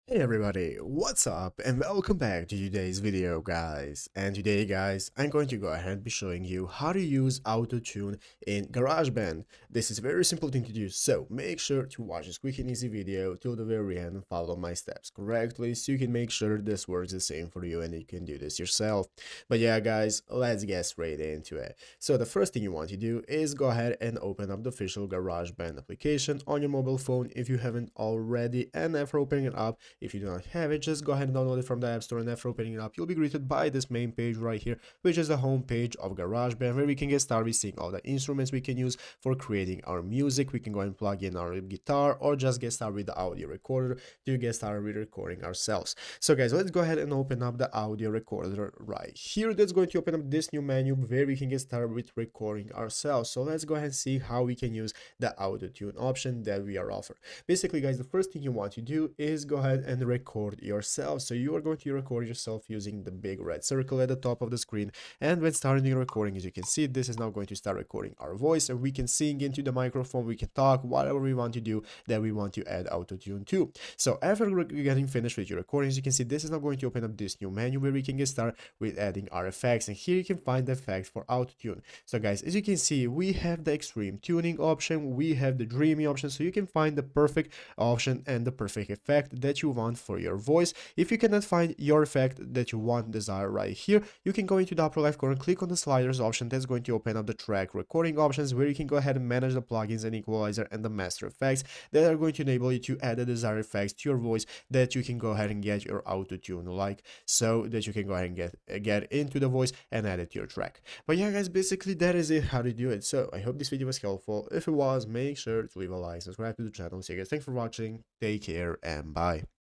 Hey everybody, what's up and welcome back to today's video guys. And today guys, I'm going to go ahead and be showing you how to use Autotune in Garageband. This is a very simple thing to do, so make sure to watch this quick and easy video till the very end and follow my steps correctly so you can make sure this works the same for you and you can do this yourself. But yeah guys, let's get straight into it. So the first thing you want to do is go ahead and open up the official Garageband application on your mobile phone if you haven't already, and after opening it up, if you do not have it, just go ahead and download it from the App Store, and after opening it up, you'll be greeted by this main page right here, which is the home page of GarageBand, where we can get started seeing all the instruments we can use for creating our music. We can go and plug in our guitar or just get started with the audio recorder to get started with recording ourselves. So guys, let's go ahead and open up the audio recorder right here. That's going to open up this new menu where we can get started with recording ourselves. So let's go ahead and see how we can use the Autotune option that we are offered. Basically guys, the first thing you want to do is go ahead and record yourself. So you are going to record yourself using the big red circle at the top of the screen, and when starting the recording, as you can see, this is now going to start recording our voice, and we can sing into the microphone, we can talk, whatever we want to do that we want to add Autotune to. So after getting finished with your recordings, you can see this is now going to open up this new menu where we can get started with adding our effects, and here you can find the effects for Autotune. So guys, as you can see, we have the extreme tuning option, we have the dreamy option, so you can find the perfect option and the perfect effect that you want for your voice. If you cannot find your effect that you want desire right here, you can go into the upper left corner, click on the sliders option. That's going to open up the track recording options where you can go ahead and manage the plugins and equalizer and the master effects that are going to enable you to add the desired effects to your voice that you can go ahead and get your auto tune like, so that you can go ahead and get into the voice and add it to your track. But yeah guys, basically that is it, how to do it. So I hope this video was helpful. If it was, make sure to leave a like, subscribe to the channel. So you guys, thanks for watching, take care and bye.